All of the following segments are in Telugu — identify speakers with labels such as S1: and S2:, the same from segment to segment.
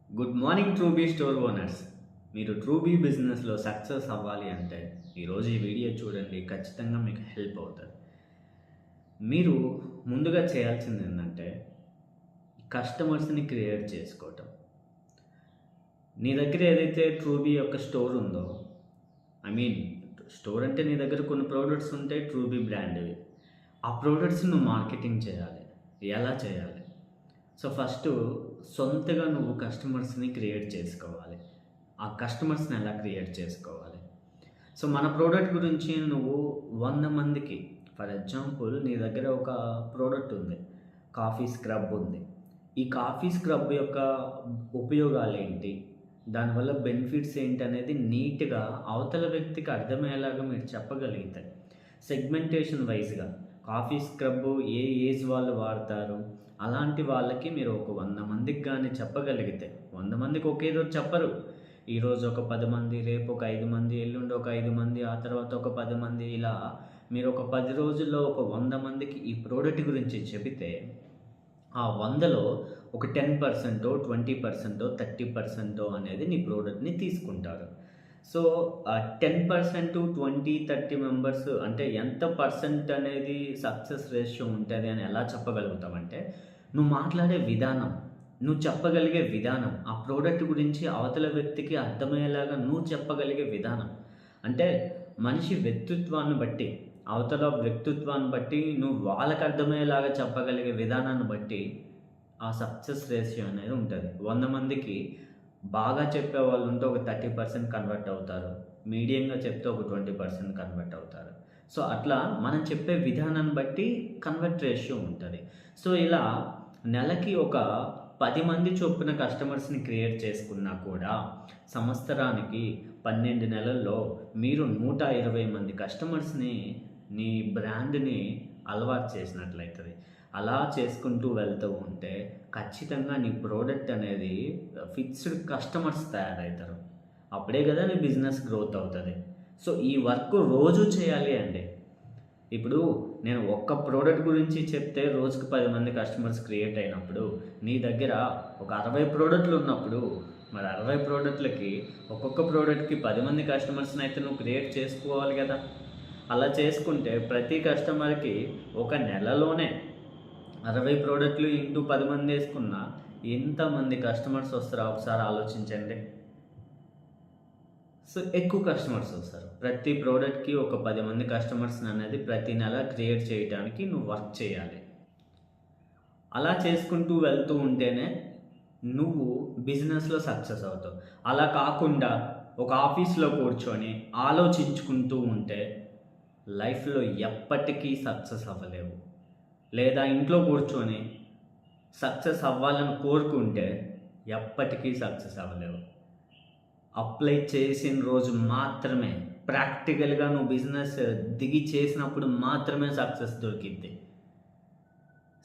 S1: Good morning ట్రూబీ store owners. మీరు ట్రూబీ బిజినెస్లో సక్సెస్ అవ్వాలి అంటే ఈరోజు ఈ వీడియో చూడండి, ఖచ్చితంగా మీకు హెల్ప్ అవుతుంది. మీరు ముందుగా చేయాల్సింది ఏంటంటే కస్టమర్స్ని క్రియేట్ చేసుకోవటం. నీ దగ్గర ఏదైతే ట్రూబీ యొక్క స్టోర్ ఉందో, ఐ మీన్ స్టోర్ అంటే నీ దగ్గర కొన్ని ప్రోడక్ట్స్ ఉంటాయి ట్రూబీ బ్రాండ్వి. ఆ ప్రోడక్ట్స్ నువ్వు మార్కెటింగ్ చేయాలి. ఎలా చేయాలి? సో ఫస్టు సొంతగా నువ్వు కస్టమర్స్ని క్రియేట్ చేసుకోవాలి. ఆ కస్టమర్స్ని ఎలా క్రియేట్ చేసుకోవాలి? సో మన ప్రోడక్ట్ గురించి నువ్వు 100 మందికి, ఫర్ ఎగ్జాంపుల్ నీ దగ్గర ఒక ప్రోడక్ట్ ఉంది, కాఫీ స్క్రబ్ ఉంది. ఈ కాఫీ స్క్రబ్ యొక్క ఉపయోగాలేంటి, దానివల్ల బెనిఫిట్స్ ఏంటి అనేది నీట్గా అవతల వ్యక్తికి అర్థమయ్యేలాగా మీరు చెప్పగలిగితే, సెగ్మెంటేషన్ వైజ్గా కాఫీ స్క్రబ్ ఏ ఏజ్ వాళ్ళు వాడతారు, అలాంటి వాళ్ళకి మీరు ఒక 100 మందికి కానీ చెప్పగలిగితే, 100 మందికి ఒకే రోజు చెప్పరు. ఈరోజు ఒక 10 మంది, రేపు ఒక 5 మంది, ఎల్లుండి ఒక 5 మంది, ఆ తర్వాత ఒక 10 మంది, ఇలా మీరు ఒక 10 రోజుల్లో ఒక 100 మందికి ఈ ప్రోడక్ట్ గురించి చెబితే, ఆ 100లో ఒక 10%, 20%, 30% అనేది నీ ప్రోడక్ట్‌ని తీసుకుంటారు. సో, ఆ 10%, 20, 30 మెంబర్స్ అంటే ఎంత పర్సెంట్ అనేది సక్సెస్ రేషియో ఉంటది అని ఎలా చెప్పగలుగుతామంటే, నువ్వు మాట్లాడే విధానం, నువ్వు చెప్పగలిగే విధానం, ఆ ప్రోడక్ట్ గురించి అవతల వ్యక్తికి అర్థమయ్యేలాగా నువ్వు చెప్పగలిగే విధానం. అంటే మనిషి వ్యక్తిత్వాన్ని బట్టి, అవతల వ్యక్తిత్వాన్ని బట్టి, నువ్వు వాళ్ళకి అర్థమయ్యేలాగా చెప్పగలిగే విధానాన్ని బట్టి ఆ సక్సెస్ రేషియో అనేది ఉంటది. 100 మందికి బాగా చెప్పేవాళ్ళు ఉంటే ఒక 30% కన్వర్ట్ అవుతారు. మీడియంగా చెప్తే ఒక 20% కన్వర్ట్ అవుతారు. సో, అట్లా మనం చెప్పే విధానాన్ని బట్టి కన్వర్ట్ రేషియో ఉంటది. సో, ఇలా నెలకి ఒక 10 మంది చొప్పున కస్టమర్స్‌ని క్రియేట్ చేసుకున్నా కూడా సంవత్సరానికి 12 నెలల్లో మీరు 120 మంది కస్టమర్స్‌ని నీ బ్రాండ్‌ని అలవాటు చేసినట్లయితది. అలా చేసుకుంటూ వెళ్తూ ఉంటే ఖచ్చితంగా నీ ప్రోడక్ట్ అనేది ఫిక్స్డ్ కస్టమర్స్ తయారవుతారు. అప్పుడే కదా నీ బిజినెస్ గ్రోత్ అవుతది. సో, ఈ వర్క్ రోజు చేయాలి అండి. ఇప్పుడు నేను ఒక్క ప్రోడక్ట్ గురించి చెప్తే రోజుకి 10 మంది కస్టమర్స్ క్రియేట్ అయినప్పుడు, నీ దగ్గర ఒక 60 ప్రోడక్ట్‌లు ఉన్నప్పుడు, మరి 60 ప్రోడక్ట్‌లకి ఒక్కొక్క ప్రోడక్ట్‌కి 10 మంది కస్టమర్స్‌ని అయితే నువ్వు క్రియేట్ చేసుకోవాలి కదా! అలా చేసుకుంటే ప్రతి కస్టమర్‌కి ఒక నెలలోనే 60 ప్రోడక్ట్‌లు ఇంటూ 10 మందేసుకున్నా ఎంతమంది కస్టమర్స్ వస్తారో ఒకసారి ఆలోచించండి. సో, ఎక్కువ కస్టమర్స్ వస్తారు. ప్రతి ప్రోడక్ట్‌కి ఒక 10 మంది కస్టమర్స్‌ననేది ప్రతి నెల క్రియేట్ చేయటానికి నువ్వు వర్క్ చేయాలి. అలా చేసుకుంటూ వెళ్తూ ఉంటేనే నువ్వు బిజినెస్‌లో సక్సెస్ అవుతావు. అలా కాకుండా ఒక ఆఫీస్‌లో కూర్చొని ఆలోచించుకుంటూ ఉంటే లైఫ్‌లో ఎప్పటికీ సక్సెస్ అవ్వలేవు. లేదా ఇంట్లో కూర్చొని సక్సెస్ అవ్వాలని కోరుకుంటే ఎప్పటికీ సక్సెస్ అవ్వలేవు. అప్లై చేసిన రోజు మాత్రమే, ప్రాక్టికల్‌గా నువ్వు బిజినెస్ దిగి చేసినప్పుడు మాత్రమే సక్సెస్ దొరికిద్ది.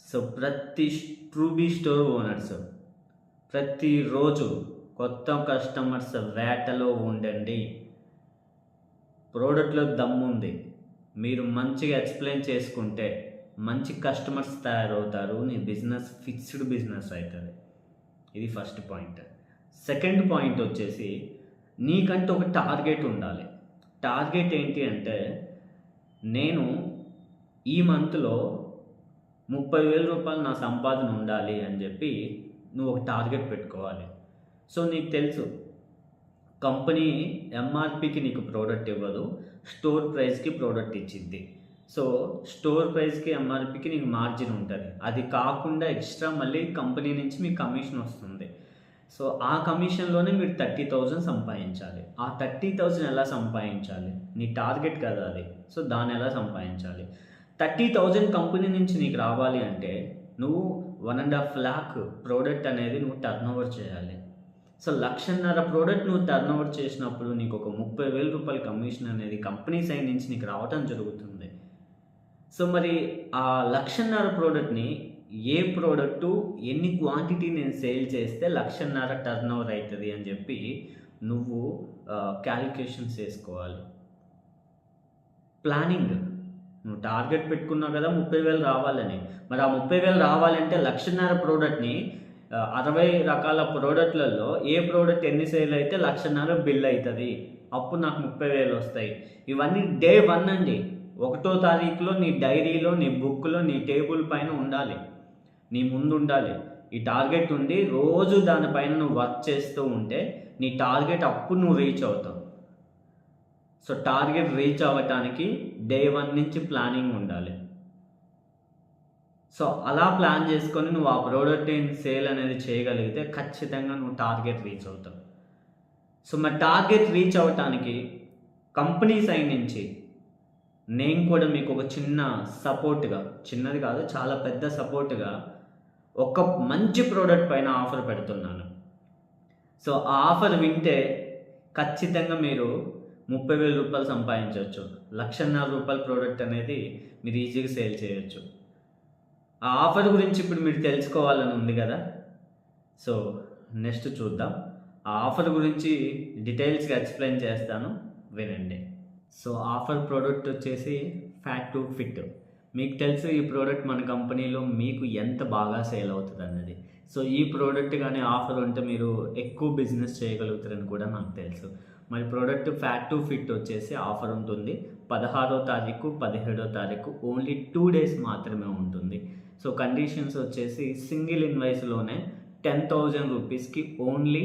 S1: సో, ప్రతి ట్రూబీ స్టోర్ ఓనర్స్ ప్రతిరోజు కొత్త కస్టమర్స్ వేటలో ఉండండి. ప్రోడక్ట్‌లో దమ్ముంది. మీరు మంచిగా ఎక్స్‌ప్లెయిన్ చేసుకుంటే మంచి కస్టమర్స్ తయారవుతారు. నీ బిజినెస్ ఫిక్స్డ్ బిజినెస్ అయితది. ఇది ఫస్ట్ పాయింట్. సెకండ్ పాయింట్ వచ్చేసి నీకంటూ ఒక టార్గెట్ ఉండాలి. టార్గెట్ ఏంటి అంటే, నేను ఈ మంత్‌లో రూ. 30,000 నా సంపాదన ఉండాలి అని చెప్పి నువ్వు ఒక టార్గెట్ పెట్టుకోవాలి. సో, నీకు తెలుసు కంపెనీ ఎంఆర్‌పీకి నీకు ప్రోడక్ట్ ఇవ్వదు. స్టోర్ ప్రైస్‌కి ప్రోడక్ట్ ఇచ్చిద్ది. సో, స్టోర్ ప్రైస్‌కి, ఎంఆర్‌పీకి నీకు మార్జిన్ ఉంటది. అది కాకుండా ఎక్స్‌ట్రా మళ్ళీ కంపెనీ నుంచి మీకు కమిషన్ వస్తుంది. సో, ఆ కమిషన్‌లోనే మీరు 30,000 సంపాదించాలి. ఆ 30,000 ఎలా సంపాదించాలి? నీ టార్గెట్ కదా అది. సో, దాన్ని ఎలా సంపాదించాలి? 30,000 కంపెనీ నుంచి నీకు రావాలి అంటే నువ్వు 1,50,000 లాక్ ప్రోడక్ట్ అనేది నువ్వు టర్నోవర్ చేయాలి. సో, 1,50,000 ప్రోడక్ట్ నువ్వు టర్నోవర్ చేసినప్పుడు నీకు ఒక రూ. 30,000 కమిషన్ అనేది కంపెనీ సైడ్ నుంచి నీకు రావటం జరుగుతుంది. సో, మరి ఆ 1,50,000 ప్రోడక్ట్‌ని ఏ ప్రోడక్టు, ఎన్ని క్వాంటిటీ నేను సేల్ చేస్తే 1,50,000 టర్నోవర్ అయితది అని చెప్పి నువ్వు కాలిక్యులేషన్స్ చేసుకోవాలి. ప్లానింగ్. నువ్వు టార్గెట్ పెట్టుకున్నావు కదా 30,000 రావాలని. మరి ఆ 30,000 రావాలంటే 1,50,000 ప్రోడక్ట్‌ని 60 రకాల ప్రోడక్ట్లలో ఏ ప్రోడక్ట్ ఎన్ని సేల్ అయితే 1,50,000 బిల్ అవుతుంది, అప్పుడు నాకు 30,000 వస్తాయి. ఇవన్నీ డే 1 అండి. 1వ తారీఖులో నీ డైరీలో, నీ బుక్లో, నీ టేబుల్ పైన ఉండాలి, నీ ముందు ఉండాలి. ఈ టార్గెట్ ఉండి రోజు దానిపైన నువ్వు వర్క్ చేస్తూ ఉంటే నీ టార్గెట్ అప్పుడు నువ్వు రీచ్ అవుతావు. సో టార్గెట్ రీచ్ అవ్వటానికి డే 1 నుంచి ప్లానింగ్ ఉండాలి. సో అలా ప్లాన్ చేసుకొని నువ్వు ఆ ప్రోడక్ట్ సేల్ అనేది చేయగలిగితే ఖచ్చితంగా నువ్వు టార్గెట్ రీచ్ అవుతావు. సో మరి టార్గెట్ రీచ్ అవ్వటానికి కంపెనీ సైడ్ నుంచి నేను కూడా మీకు ఒక చిన్న సపోర్ట్గా, చిన్నది కాదు చాలా పెద్ద సపోర్ట్గా ఒక మంచి ప్రోడక్ట్ పైన ఆఫర్ పెడుతున్నాను. సో ఆ ఆఫర్ వింటే ఖచ్చితంగా మీరు 30,000 రూపాయలు సంపాదించవచ్చు. 1,50,000 రూపాయల ప్రోడక్ట్ అనేది మీరు ఈజీగా సేల్ చేయొచ్చు. ఆ ఆఫర్ గురించి ఇప్పుడు మీరు తెలుసుకోవాలని ఉంది కదా. సో నెక్స్ట్ చూద్దాం. ఆ ఆఫర్ గురించి డీటెయిల్స్గా ఎక్స్ప్లెయిన్ చేస్తాను, వినండి. సో ఆఫర్ ప్రోడక్ట్ వచ్చేసి ఫ్యాట్ టు ఫిట్. మీకు తెలుసు ఈ ప్రోడక్ట్ మన కంపెనీలో మీకు ఎంత బాగా సేల్ అవుతుంది అన్నది. సో ఈ ప్రోడక్ట్ కానీ ఆఫర్ ఉంటే మీరు ఎక్కువ బిజినెస్ చేయగలుగుతారని కూడా నాకు తెలుసు. మరి ప్రోడక్ట్ ఫ్యాట్ టు ఫిట్ వచ్చేసి ఆఫర్ ఉంటుంది 16వ తారీఖు 17వ తారీఖు, ఓన్లీ 2 డేస్ మాత్రమే ఉంటుంది. సో కండిషన్స్ వచ్చేసి సింగిల్ ఇన్వాయిస్లోనే 10,000 రూపీస్కి only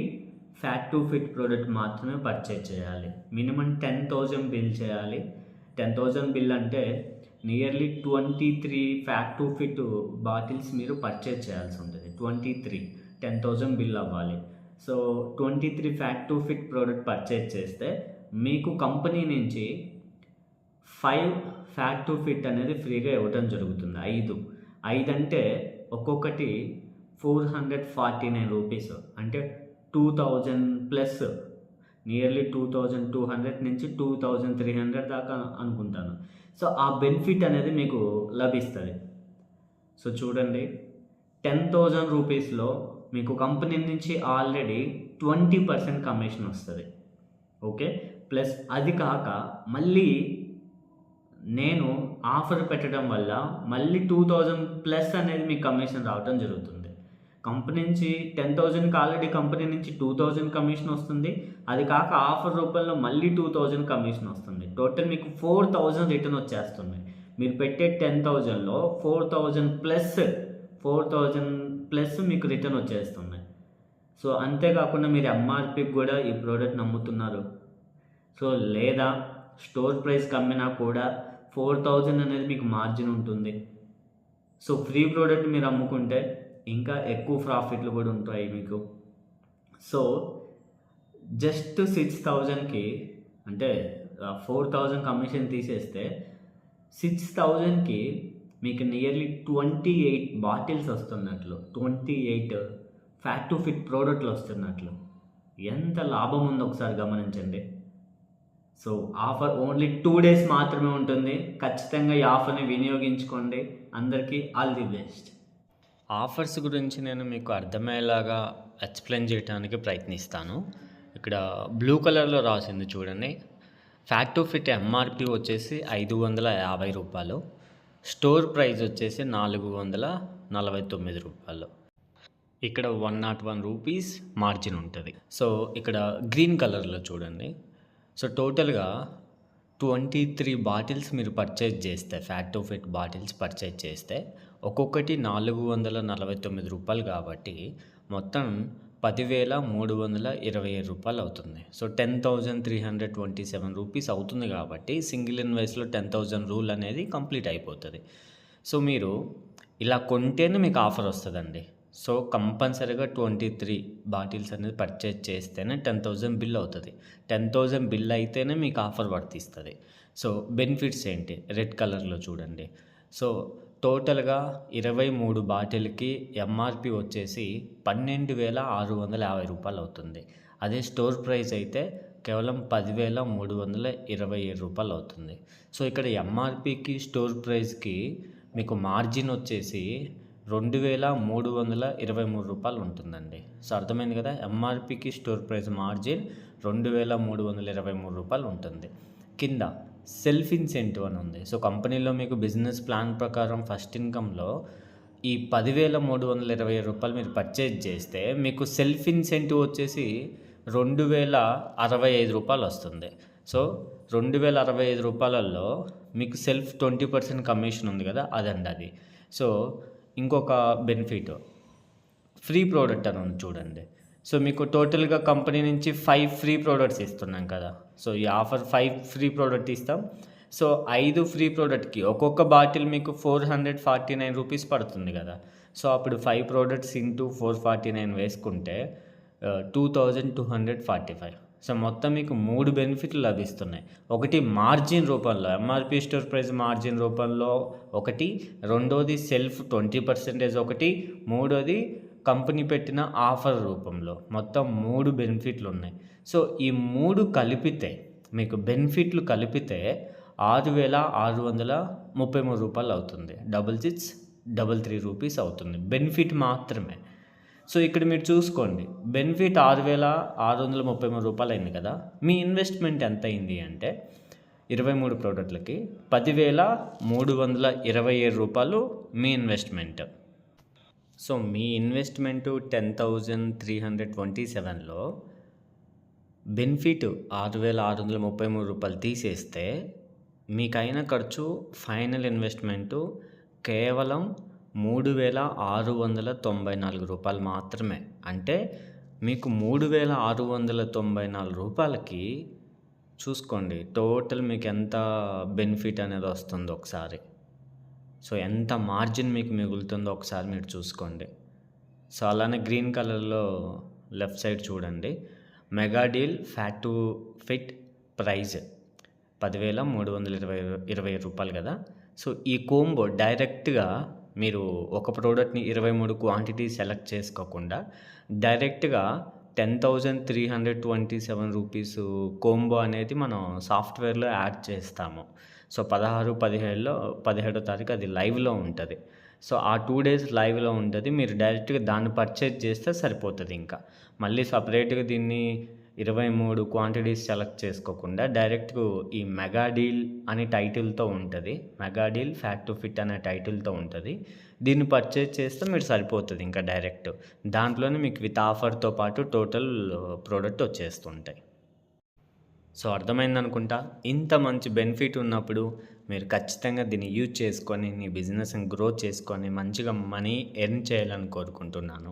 S1: fat to fit product మాత్రమే పర్చేజ్ చేయాలి. మినిమం 10,000 బిల్ చేయాలి. 10,000 బిల్ అంటే nearly 23 fat to fit bottles మీరు పర్చేజ్ చేయాల్సి ఉంటుంది. 23 10,000 బిల్ అవ్వాలి. So 23 fat to fit product purchase చేస్తే మీకు కంపెనీ నుంచి 5 ఫ్యాట్ టు ఫిట్ అనేది ఫ్రీగా ఇవ్వడం జరుగుతుంది. 5 అంటే ఒక్కొక్కటి 449 రూపీస్, అంటే 2,000 ప్లస్, నియర్లీ 2,200 నుంచి 2,300 దాకా అనుకుంటాను. సో ఆ బెనిఫిట్ అనేది మీకు లభిస్తుంది. సో చూడండి, 10,000 రూపీస్లో మీకు కంపెనీ నుంచి ఆల్రెడీ 20% కమిషన్ వస్తుంది. ఓకే, ప్లస్ అది కాక మళ్ళీ నేను ఆఫర్ పెట్టడం వల్ల మళ్ళీ 2,000 ప్లస్ అనేది మీకు కమిషన్ రావడం జరుగుతుంది. కంపెనీ నుంచి 10,000కి ఆల్రెడీ కంపెనీ నుంచి 2,000 కమిషన్ వస్తుంది. అది కాక ఆఫర్ రూపంలో మళ్ళీ 2,000 కమిషన్ వస్తుంది. టోటల్ మీకు 4,000 రిటర్న్ వచ్చేస్తుంది. మీరు పెట్టే 10,000లో 4,000 ప్లస్ మీకు రిటర్న్ వచ్చేస్తుంది. సో అంతేకాకుండా మీరు ఎంఆర్పికి కూడా ఈ ప్రోడక్ట్ నమ్ముతున్నారు. సో లేదా స్టోర్ ప్రైస్ కమ్మినా కూడా 4,000 అనేది మీకు మార్జిన్ ఉంటుంది. సో ఫ్రీ ప్రోడక్ట్ మీరు అమ్ముకుంటే ఇంకా ఎక్కువ ప్రాఫిట్లు కూడా ఉంటాయి మీకు. సో జస్ట్ 6,000కి, అంటే 4,000 కమిషన్ తీసేస్తే 6,000కి మీకు నియర్లీ 28 బాటిల్స్ వస్తున్నట్లు, 28 ఫ్యాట్ టు ఫిట్ ప్రోడక్ట్లు వస్తున్నట్లు. ఎంత లాభం ఉందో ఒకసారి గమనించండి. సో ఆఫర్ ఓన్లీ 2 డేస్ మాత్రమే ఉంటుంది. ఖచ్చితంగా ఈ ఆఫర్ని వినియోగించుకోండి. అందరికీ ఆల్ ది బెస్ట్. ఆఫర్స్ గురించి నేను మీకు అర్థమయ్యేలాగా ఎక్స్ప్లెయిన్ చేయడానికి ప్రయత్నిస్తాను. ఇక్కడ బ్లూ కలర్లో రాసింది చూడండి. ఫ్యాట్ టు ఫిట్ ఎంఆర్పి వచ్చేసి 550 రూపాయలు, స్టోర్ ప్రైస్ వచ్చేసి 449 రూపాయలు. ఇక్కడ 101 రూపీస్ మార్జిన్ ఉంటుంది. సో ఇక్కడ గ్రీన్ కలర్లో చూడండి. సో టోటల్గా 23 బాటిల్స్ మీరు పర్చేజ్ చేస్తే, fat to fit bottles purchase చేస్తే ఒక్కొక్కటి 449 రూపాయలు కాబట్టి మొత్తం 10,327 రూపాయలు అవుతుంది. సో 10,327 రూపీస్ అవుతుంది కాబట్టి సింగిల్ ఇన్వాయిస్లో 10,000 రూల్ అనేది కంప్లీట్ అయిపోతుంది. సో మీరు ఇలా కొంటేనే మీకు ఆఫర్ వస్తుందండి. సో కంపల్సరీగా 23 బాటిల్స్ అనేది పర్చేజ్ చేస్తేనే 10,000 బిల్ అవుతుంది. 10,000 బిల్ అయితేనే మీకు ఆఫర్ వర్తిస్తుంది. సో బెనిఫిట్స్ ఏంటి, రెడ్ కలర్లో చూడండి. సో టోటల్గా 23 బాటిల్కి ఎంఆర్పి వచ్చేసి 12,650 రూపాయలు అవుతుంది. అదే స్టోర్ ప్రైస్ అయితే కేవలం 10,327 రూపాయలు అవుతుంది. సో ఇక్కడ ఎంఆర్పికి స్టోర్ ప్రైస్కి మీకు మార్జిన్ వచ్చేసి 2,323 రూపాయలు ఉంటుందండి. సో అర్థమైంది కదా, ఎంఆర్పికి స్టోర్ ప్రైస్ మార్జిన్ 2,323 రూపాయలు ఉంటుంది. కింద సెల్ఫ్ ఇన్సెంటివ్ అని ఉంది. సో కంపెనీలో మీకు బిజినెస్ ప్లాన్ ప్రకారం ఫస్ట్ ఇన్కంలో ఈ 10,327 రూపాయలు మీరు పర్చేజ్ చేస్తే మీకు సెల్ఫ్ ఇన్సెంటివ్ వచ్చేసి 2,065 రూపాయలు వస్తుంది. సో 2,065 రూపాయలలో మీకు సెల్ఫ్ 20% కమిషన్ ఉంది కదా, అదండి అది. సో ఇంకొక బెనిఫిట్ ఫ్రీ ప్రోడక్ట్ అని ఉంది చూడండి. సో మీకు టోటల్గా కంపెనీ నుంచి 5 ఫ్రీ ప్రోడక్ట్స్ ఇస్తున్నాం కదా. సో ఈ ఆఫర్ 5 ఫ్రీ ప్రోడక్ట్ ఇస్తాం. సో 5 ఫ్రీ ప్రోడక్ట్కి ఒక్కొక్క బాటిల్ మీకు 449 రూపీస్ పడుతుంది కదా. సో అప్పుడు 5 ప్రోడక్ట్స్ ఇంటూ 449 వేసుకుంటే 2,245. సో మొత్తం మీకు 3 బెనిఫిట్లు లభిస్తున్నాయి. ఒకటి మార్జిన్ రూపంలో, ఎంఆర్పి స్టోర్ ప్రైస్ మార్జిన్ రూపంలో ఒకటి, రెండోది సెల్ఫ్ 20% ఒకటి, మూడోది కంపెనీ పెట్టిన ఆఫర్ రూపంలో. మొత్తం 3 బెనిఫిట్లు ఉన్నాయి. సో ఈ 3 కలిపితే మీకు బెనిఫిట్లు కలిపితే 6,633 రూపాయలు అవుతుంది. 6,633 రూపీస్ అవుతుంది బెనిఫిట్ మాత్రమే. సో ఇక్కడ మీరు చూసుకోండి, బెనిఫిట్ 6,633 రూపాయలు అయింది కదా. మీ ఇన్వెస్ట్మెంట్ ఎంత అయింది అంటే 23 ప్రోడక్ట్లకి 10,327 రూపాయలు మీ ఇన్వెస్ట్మెంట్. సో మీ ఇన్వెస్ట్మెంటు 10,327లో బెనిఫిట్ 6,633 రూపాయలు తీసేస్తే మీకైన ఖర్చు ఫైనల్ ఇన్వెస్ట్మెంటు కేవలం 3,694 రూపాయలు మాత్రమే. అంటే మీకు 3,694 రూపాయలకి చూసుకోండి టోటల్ మీకు ఎంత బెనిఫిట్ అనేది వస్తుందో ఒకసారి. సో ఎంత మార్జిన్ మీకు మిగులుతుందో ఒకసారి మీరు చూసుకోండి. సో అలానే గ్రీన్ కలర్లో లెఫ్ట్ సైడ్ చూడండి, mega deal fat to fit price 10,320 రూపాయలు కదా. సో ఈ కోంబో డైరెక్ట్గా మీరు ఒక ప్రోడక్ట్ని 23 క్వాంటిటీ సెలెక్ట్ చేసుకోకుండా డైరెక్ట్గా 10,327 రూపీస్ కోంబో అనేది మనం సాఫ్ట్వేర్లో యాడ్ చేస్తాము. సో 16, 17వ తారీఖు అది లైవ్లో ఉంటుంది. సో ఆ 2 డేస్ లైవ్లో ఉంటుంది. మీరు డైరెక్ట్గా దాన్ని పర్చేజ్ చేస్తే సరిపోతుంది. ఇంకా మళ్ళీ సపరేట్గా దీన్ని 23 క్వాంటిటీస్ సెలెక్ట్ చేసుకోకుండా డైరెక్ట్గా ఈ మెగా డీల్ అనే టైటిల్తో ఉంటుంది, mega deal fat to fit అనే టైటిల్తో ఉంటుంది. దీన్ని పర్చేజ్ చేస్తే మీరు సరిపోతుంది. ఇంకా డైరెక్ట్ దాంట్లోనే మీకు విత్ ఆఫర్తో పాటు టోటల్ ప్రోడక్ట్ వచ్చేస్తుంటాయి. సో అర్థమైంది అనుకుంటా. ఇంత మంచి బెనిఫిట్ ఉన్నప్పుడు మీరు ఖచ్చితంగా దీన్ని యూజ్ చేసుకొని మీ బిజినెస్ని గ్రో చేసుకొని మంచిగా మనీ ఎర్న్ చేయాలని కోరుకుంటున్నాను.